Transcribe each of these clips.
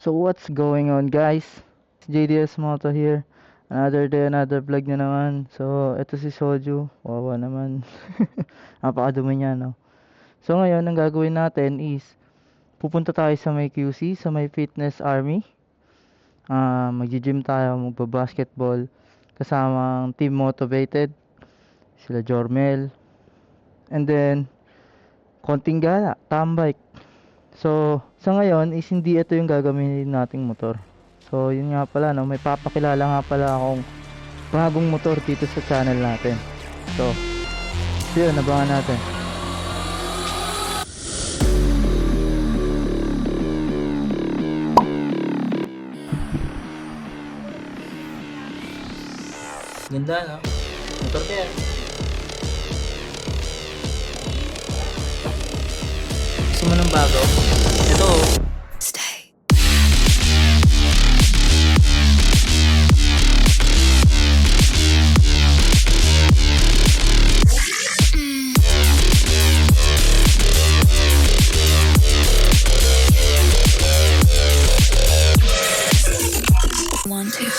So what's going on guys? JDS Moto here. Another day, another vlog na naman. So ito si Soju. Wawa naman. Napakadumi niya no. So ngayon ang gagawin natin is pupunta tayo sa may QC, sa may Fitness Army. Magji-gym tayo, magba-basketball kasama ang Team Motivated, sila Jormel. And then konting gala, tambike. So, sa ngayon is hindi ito yung gagamitin nating motor. So, yun nga pala, no, may papakilala nga pala akong bagong motor dito sa channel natin. So, yun, abangan natin. Ganda, no? Motor kaya. Gusto mo ng bago? Ito, Stay. One, two.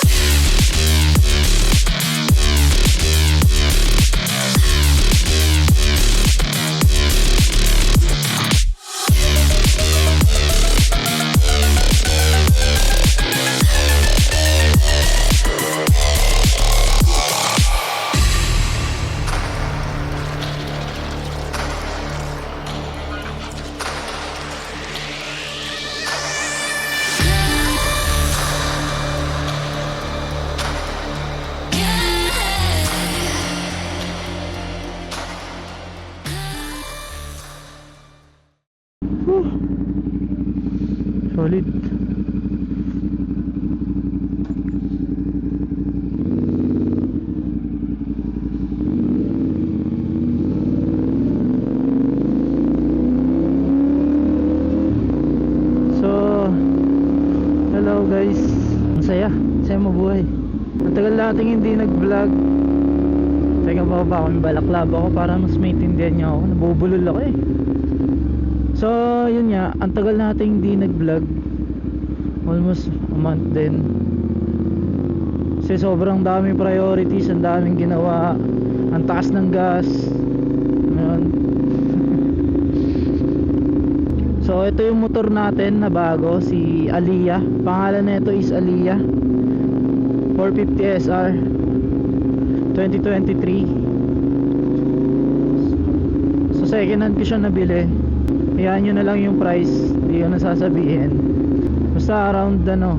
solid. So, hello guys. Ang saya mabuhay. Matagal nating hindi nag-vlog. Teka, baka akong balaklava ako para mas maintindihan niyo ako. Nabubulol ako eh. So, yun nga, ang tagal nating hindi nag-vlog. Almost a month din. Kasi sobrang daming priorities, ang daming ginawa, ang taas ng gas. Ayun. So, ito yung motor natin na bago, si Aliyah. Pangalan na ito is Aliyah 450 SR 2023. So, second hand ko siya nabili. Hayaan nyo na lang yung price, hindi ko nasasabihin. Basta around 6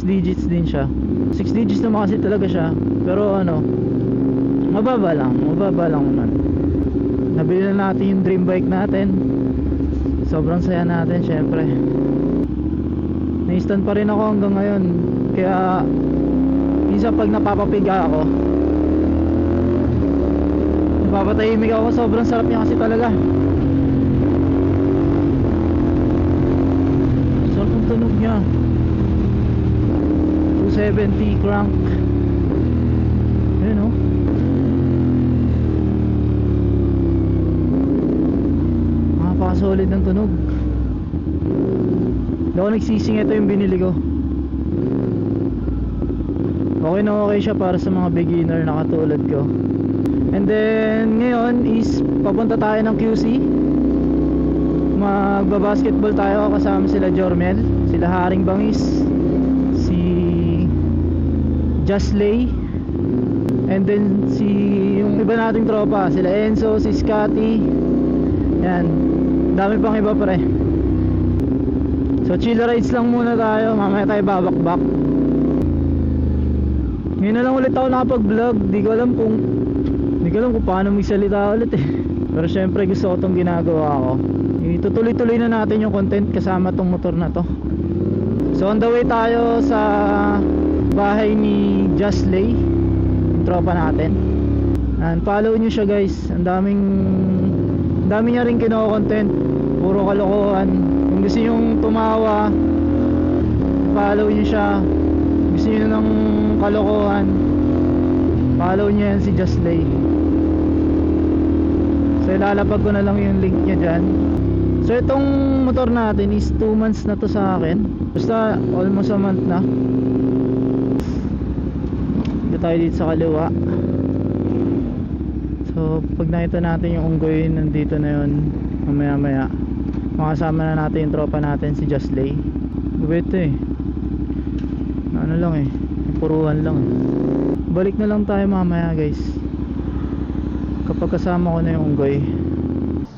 digits din siya. 6 digits naman kasi talaga siya. Pero mababa lang naman. Nabili na natin yung dream bike natin. Sobrang saya natin syempre. Na-instant pa rin ako hanggang ngayon. Kaya minsan pag napapapiga ako, napapatahimik ako. Sobrang sarap niya kasi talaga. Tunog niya 270 crank. Ayun o. Napaka-solid ng tunog. Hindi ako nagsising, ito yung binili ko. Okay na okay siya para sa mga beginner na katulad ko. And then ngayon is papunta tayo ng QC. Magbabasketball tayo kasama sila Jormel, sila Haring Bangis, si Jasley, and then yung iba nating tropa, sila Enzo, si Scotty. Yan, dami pang iba pre. So chill rides lang muna tayo, mamaya tayo babakbak. Ngayon na lang ulit ako nakapag-vlog. Di ko alam kung paano magsalita ulit eh. Pero syempre gusto ko tong ginagawa ko. Itutuloy-tuloy na natin yung content kasama tong motor na to. So on the way tayo sa bahay ni Jasley, yung tropa natin. And follow nyo siya guys. Ang dami niya rin kino-content. Puro kalokohan. Kung gusto nyo tumawa, follow nyo siya. Gusto nyo ng kalokohan, follow nyo yan si Jasley. So ilalapag ko na lang yung link niya dyan. So itong motor natin is 2 months na to sa akin. Basta almost a month na. Dito tayo dito sa kaliwa. So pag nakita natin yung unggoy, nandito na yun. Mamaya maya makasama na natin yung tropa natin, si Josley. Gawin ito eh. Ano lang eh, puruhan lang eh. Balik na lang tayo mamaya guys, kapag kasama ko na yung unggoy.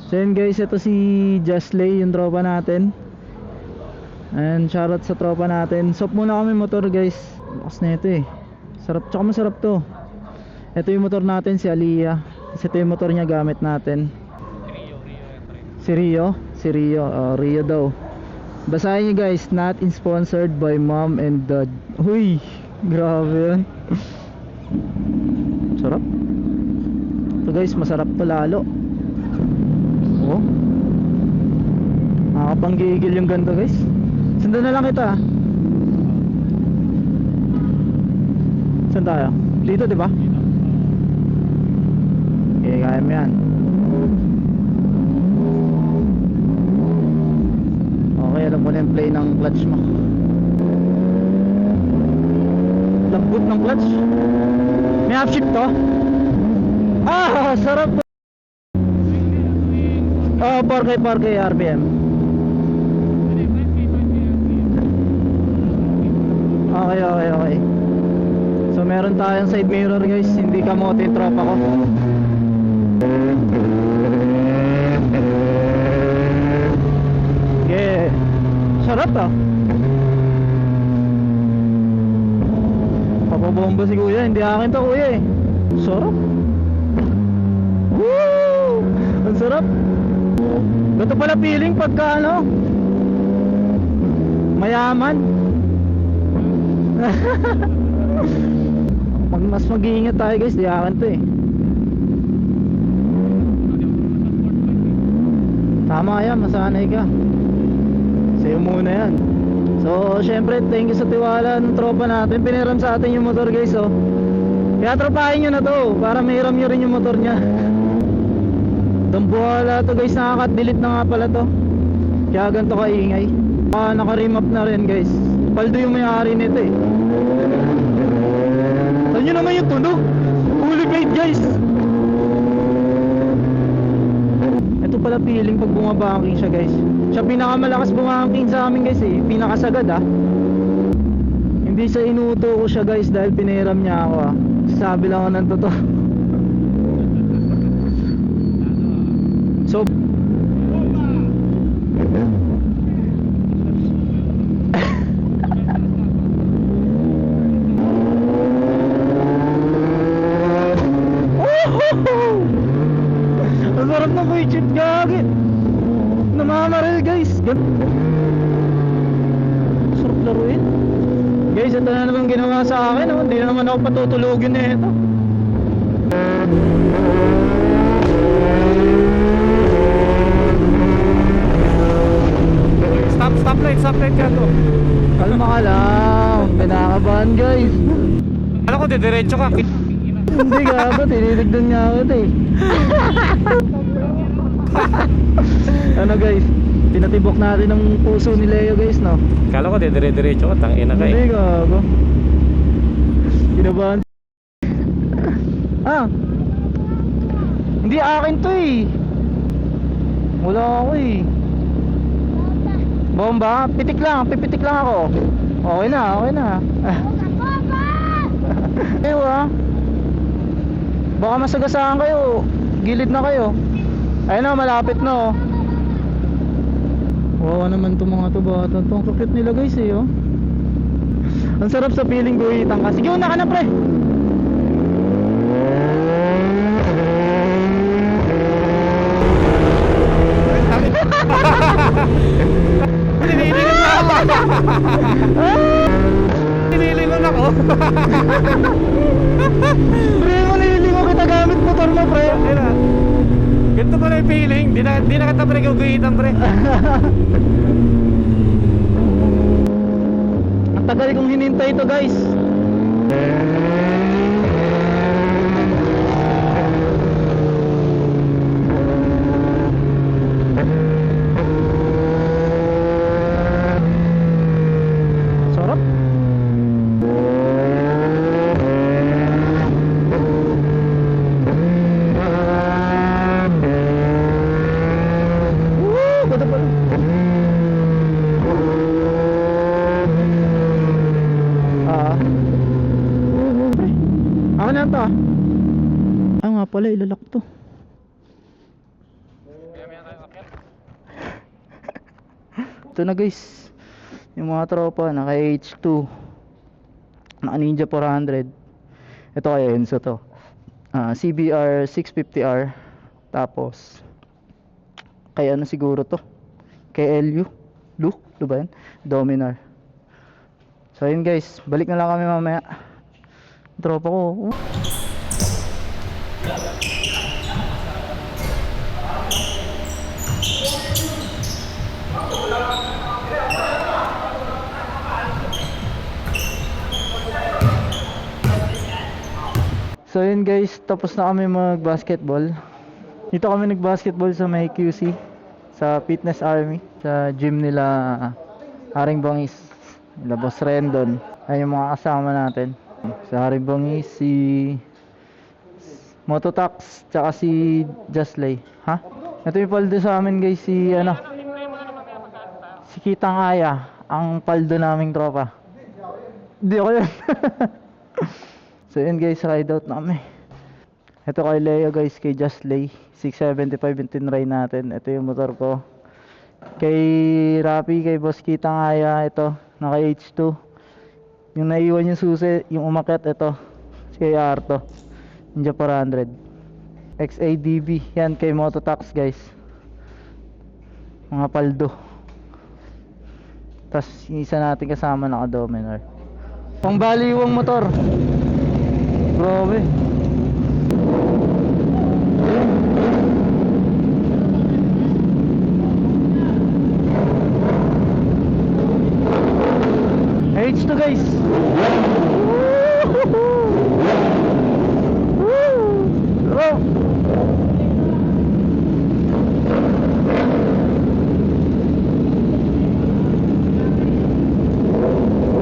So yun guys, ito si Josley, yung tropa natin. And shoutout sa tropa natin. Swap muna kami motor guys. Lakas na ito eh. Sarap, tsaka masarap to. Ito yung motor natin, si Aliyah. Kasi ito yung motor niya gamit natin. Si Rio? Si Rio, Rio daw. Basahin nyo guys, not sponsored by mom and dad. Huy, grabe yan. Sarap. Ito guys, masarap to lalo. Oh, nakakapanggigil yung ganito guys. Sundan na lang kita. Saan tayo? Dito diba? Okay, kaya mo yan. Okay, alam mo na yung play ng clutch mo. Lambot ng clutch. May half shift to. Ah, sarap. 4K RPM. Okay. So meron tayong side mirror guys. Hindi kamote yung tropa ko. Yeah. Sarap ah. Papabomba si kuya. Hindi akin to kuya eh. Sarap. Woo! Ang sarap. Ganito pala feeling pagka ano, mayaman. Pag mas mag-iingat tayo guys, di akin to eh. Tama yan, masanay ka. Sa'yo muna yan. So syempre thank you sa tiwala ng tropa natin. Piniram sa atin yung motor guys oh. Kaya tropahin nyo na to para mahiram nyo rin yung motor nya. Dambuhala to guys, nakaka-delete na nga pala to. Kaya ganito kaingay. Naka-rim up na rin guys. Paldo yung may-ari nito eh. Saan nyo naman yung tunog? Fully paid guys. Ito pala feeling pag bumabangking siya guys. Siya pinakamalakas bumangking sa amin guys eh. Pinakasagad ah. Hindi sa inuto ko siya guys dahil piniram niya ako ah. Sabi lang ako ng totoo. So ang sarap na boy chip gagi. Namamaril guys. Sarap laruin. Guys, ito na naman ginawa sa akin oh. Hindi na naman ako patutulugin na ito. Stop light ka to. Kalma ka lang. Pinakabahan guys. Alam ko, didiretso ka. Hindi ka ba, tinitignan niya ako ito eh. Ano guys, pinatibok natin ang puso ni Leo guys no. Kala ko, didiretso ka. Tangina ka Hindi eh. ka ba. Kinabahan. Ah, hindi akin to eh. Wala ako eh. Bomba? Pitik lang ako. Okay na. Ewa. Baka masagasaan kayo. Gilid na kayo. Ayun na, malapit na oh. Wow naman itong mga to bata. Itong cute nila guys eh oh. Ang sarap sa feeling guhitan ka. Sige, una ka na pre. Nililingon ako. Pre, manilingo kita gamit motor mo pre. Ganito pala yung feeling. Di na kita pre guguhitan pre. Ang tagal kong hinintay ito guys. to ah. Ah nga pala, ilalak to. Ito na guys, yung mga tropa naka H2, naka Ninja 400. Ito kay Enzo to, CBR 650R. Tapos kay ano siguro to, kay Lu ba yan? Dominar. So yun guys, balik na lang kami mamaya. Tropa ko. So yun guys, tapos na kami mag-basketball. Dito kami nag-basketball sa may QC, sa Fitness Army, sa gym nila Haring Bangis, nila Boss Rendon. Ayun yung mga kasama natin. Sa Haring Bangis, si Mototax, tsaka si Jasley. Ha? Ito yung paldo sa amin guys, si Kitang Aya, ang paldo naming tropa. Hindi ako yun. So yun guys, ride out na kami. Ito kay Leo guys, kay Jasley 675 yung tinry natin. Ito yung motor ko. Kay Rapi, kay Boss Kitang Aya, ito naka H2. Yung naiwan yung susi, yung umakyat, ito si kay Arto Ninja 400 XADB. Yan kay Mototax guys, mga paldo. Tas yung isa natin kasama naka Dominar. Pang baliwang motor. Grabe. H2 guys.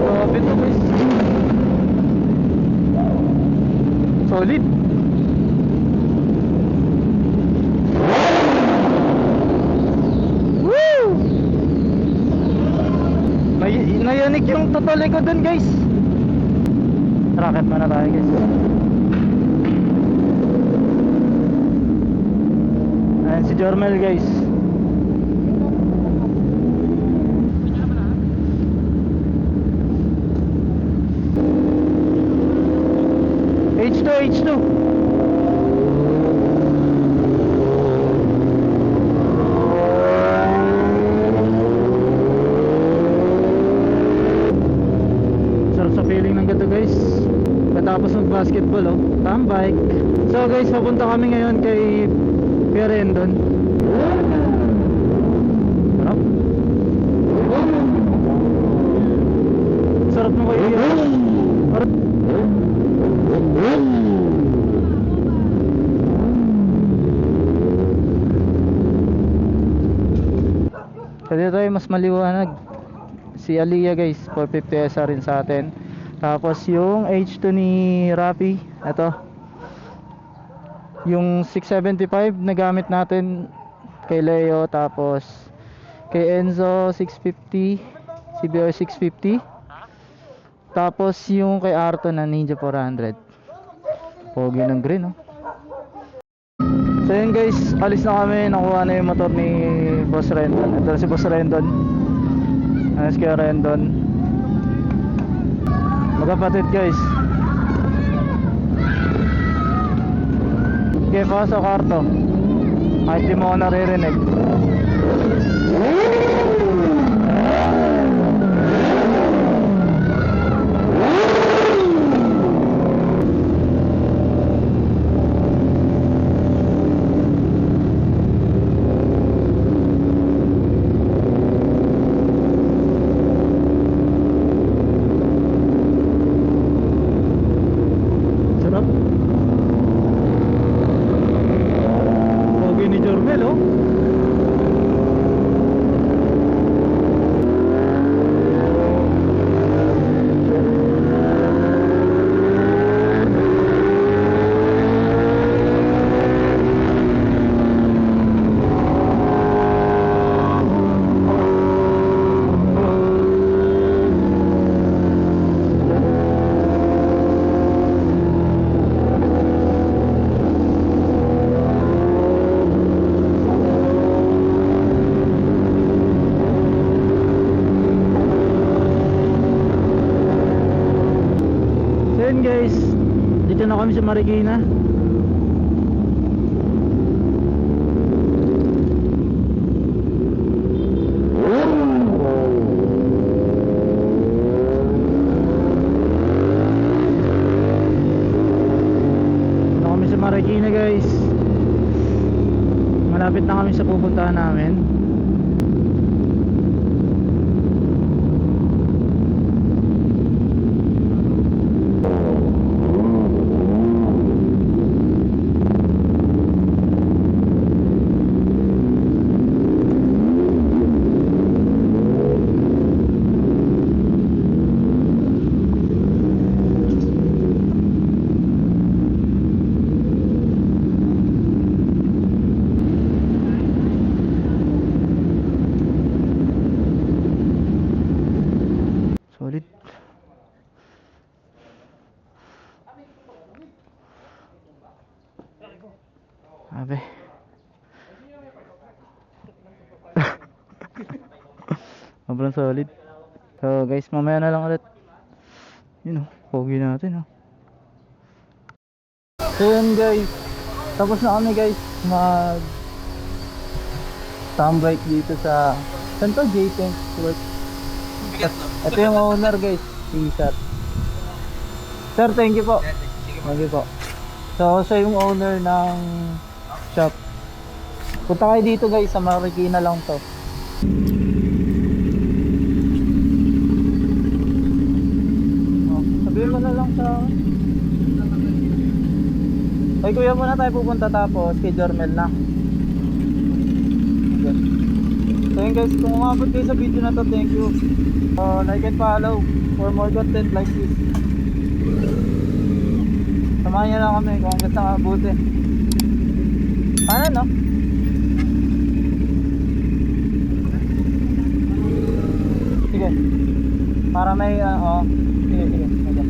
Grabe to guys. Solid. Woo! Nayanik yung tutuli ko dun guys. Rocket muna tayo guys. Ayan si Jormel guys. H2 sarap sa feeling ng gato guys. Katapos mag basketball oh, tambay. So guys, papunta kami ngayon kay Rendon. Sarap. Sarap ng kayo. So dito ay mas maliwanag. Si Aliyah guys, 450 SR rin sa atin. Tapos yung H2 ni Rapi, ito yung 675 na gamit natin kay Leo. Tapos kay Enzo 650, CBR 650. Tapos yung kay Arto na Ninja 400. Pogi ng green oh. So yun guys, alis na kami. Nakuha na yung motor ni Boss Rendon. Ito si Boss Rendon. Alas kay Rendon. Magkapatid guys. Okay, pasok Arto. Kahit di mo ako naririnig. yun guys, dito na kami sa Marikina. Dito na kami sa Marikina guys. Malapit na kami sa pupuntahan namin. Solid. Abe. Sobrang solid. So guys, mamaya na lang ulit. Yun oh, pogi natin oh. So yun guys, tapos na kami guys mag tambike dito sa Santo J-Tank Work. Ito yung owner guys, T-shirt. Sir, thank you po. Thank you po. So siya yung owner ng shop. Punta kayo dito guys, sa Marikina lang to. Oh, sabihin mo na lang sa... Ay kuya, muna tayo pupunta tapos kay Jormel na. Okay. So yun guys, kung umabot kayo sa video na to, thank you. Like and follow for more content like this. Samahan nyo lang kami kung hanggang sa mabuti. Paano no? Sige. Para may sige. Okay.